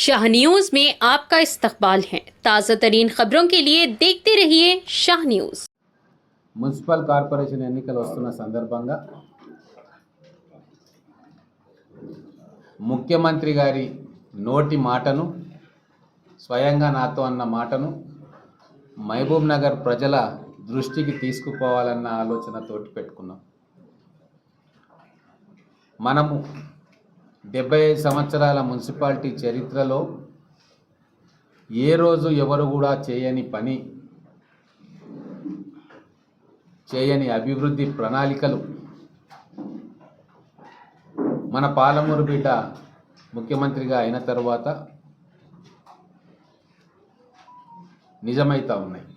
Shah news में आपका इस्तकबाल है। ताज़ा तरीन खबरों के लिए देखते रहिए शाह न्यूज। మున్సిపల్ కార్పొరేషన్ ఎన్నికలు వస్తున్న సందర్భంగా ముఖ్యమంత్రి గారి నోటి మాటను స్వయంగా నాతో అన్న మాటను మహబూబ్ నగర్ ప్రజల దృష్టికి తీసుకుపోవాలన్న ఆలోచనతోటి పెట్టుకున్నాం. మనము 75 సంవత్సరాల మున్సిపాలిటీ చరిత్రలో ఏ రోజు ఎవరు కూడా చేయని పని, చేయని అభివృద్ధి ప్రణాళికలు మన పాలమూరు బిడ్డ ముఖ్యమంత్రిగా అయిన తర్వాత నిజమైతా ఉన్నాయి.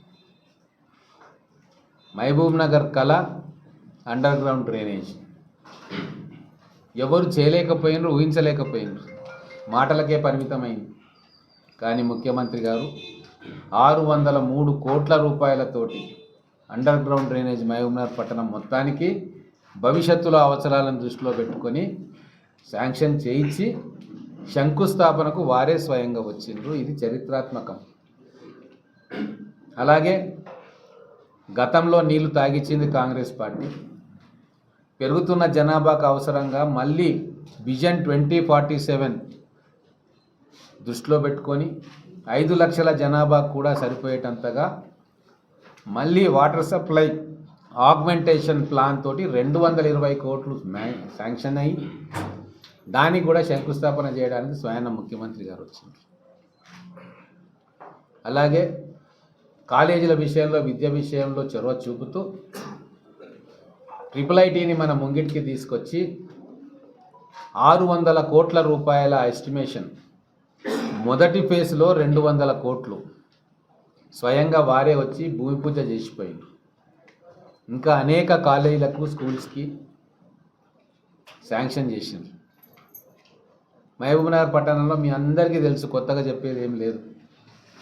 మహబూబ్ నగర్ కళ అండర్ గ్రౌండ్ డ్రైనేజ్ ఎవరు చేయలేకపోయినరు, ఊహించలేకపోయినరు, మాటలకే పరిమితమైంది. కానీ ముఖ్యమంత్రి గారు 603 కోట్ల రూపాయలతోటి అండర్ గ్రౌండ్ డ్రైనేజ్ మహబూబ్నగర్ పట్టణం మొత్తానికి భవిష్యత్తులో అవసరాలను దృష్టిలో పెట్టుకొని శాంక్షన్ చేయించి శంకుస్థాపనకు వారే స్వయంగా వచ్చిండ్రు. ఇది చరిత్రాత్మకం. అలాగే గతంలో నీళ్లు తాగిచ్చింది కాంగ్రెస్ పార్టీ. పెరుగుతున్న జనాభాకు అవసరంగా మళ్ళీ విజన్ 2047 దృష్టిలో పెట్టుకొని 5 లక్షల జనాభా కూడా సరిపోయేటంతగా మళ్ళీ వాటర్ సప్లై ఆగ్మెంటేషన్ ప్లాన్ తోటి 220 కోట్లు శాంక్షన్ అయ్యి దానికి కూడా శంకుస్థాపన చేయడానికి స్వయం ముఖ్యమంత్రి గారు వచ్చింది. అలాగే కాలేజీల విషయంలో, విద్య విషయంలో చొరవ చూపుతూ IIITని మన ముంగిటికి తీసుకొచ్చి 600 కోట్ల రూపాయల ఎస్టిమేషన్, మొదటి ఫేజ్లో 200 కోట్లు స్వయంగా వారే వచ్చి భూమి పూజ చేసిపోయింది. ఇంకా అనేక కాలేజీలకు, స్కూల్స్కి శాంక్షన్ చేసింది. మహబూబ్నగర్ పట్టణంలో మీ అందరికీ తెలుసు, కొత్తగా చెప్పేది ఏం లేదు.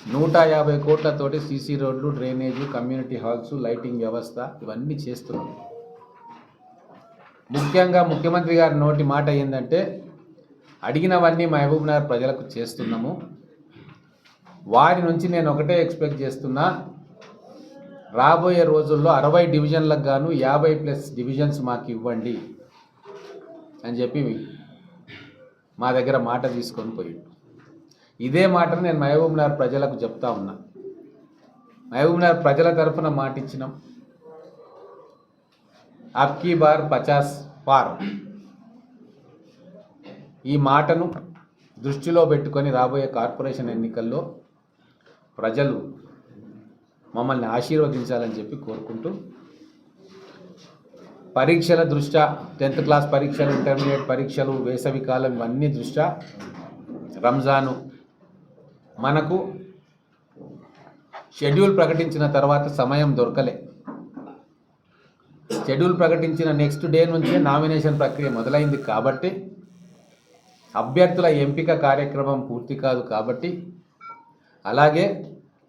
150 కోట్లతోటి సీసీ రోడ్లు, డ్రైనేజీ, కమ్యూనిటీ హాల్స్, లైటింగ్ వ్యవస్థ ఇవన్నీ చేస్తున్నాం. ముఖ్యంగా ముఖ్యమంత్రి గారి నోటి మాట ఏంటంటే అడిగినవన్నీ మహబూబ్నగర్ ప్రజలకు చేస్తున్నాము. వారి నుంచి నేను ఒకటే ఎక్స్పెక్ట్ చేస్తున్నా, రాబోయే రోజుల్లో 60 డివిజన్లకు గాను 50+ డివిజన్స్ మాకు ఇవ్వండి అని చెప్పి మా దగ్గర మాట తీసుకొని పోయిండు. ఇదే మాటను నేను మహబూబ్నగర్ ప్రజలకు చెప్తా ఉన్నా. మహబూబ్నగర్ ప్రజల తరఫున మాట ఇచ్చినాం. అబ్కీ బార్ 50 పార్, ఈ మాటను దృష్టిలో పెట్టుకొని రాబోయే కార్పొరేషన్ ఎన్నికల్లో ప్రజలు మమ్మల్ని ఆశీర్వదించాలని చెప్పి కోరుకుంటూ, పరీక్షల దృష్ట్యా 10th క్లాస్ పరీక్షలు, ఇంటర్మీడియట్ పరీక్షలు, వేసవి కాలం ఇవన్నీ దృష్ట్యా రంజాను మనకు షెడ్యూల్ ప్రకటించిన తర్వాత సమయం దొరకలే. షెడ్యూల్ ప్రకటించిన నెక్స్ట్ డే నుంచే నామినేషన్ ప్రక్రియ మొదలైంది. కాబట్టి అభ్యర్థుల ఎంపిక కార్యక్రమం పూర్తి కాదు. కాబట్టి అలాగే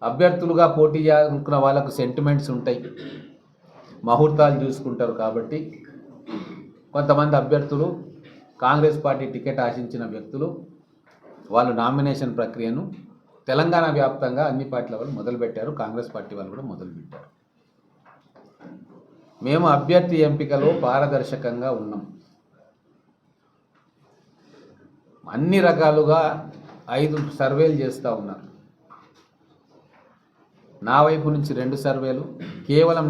అభ్యర్థులుగా పోటీ చేయాలనుకున్న వాళ్ళకు సెంటిమెంట్స్ ఉంటాయి, ముహూర్తాలు చూసుకుంటారు. కాబట్టి కొంతమంది అభ్యర్థులు, కాంగ్రెస్ పార్టీ టికెట్ ఆశించిన వ్యక్తులు, వాళ్ళు నామినేషన్ ప్రక్రియను తెలంగాణ వ్యాప్తంగా అన్ని పార్టీల వాళ్ళు మొదలుపెట్టారు. కాంగ్రెస్ పార్టీ వాళ్ళు కూడా మొదలుపెట్టారు. మేము అభ్యర్థి ఎంపికలో పారదర్శకంగా ఉన్నాం. అన్ని రకాలుగా 5 సర్వేలు చేస్తూ ఉన్నారు. నా వైపు నుంచి 2 సర్వేలు కేవలం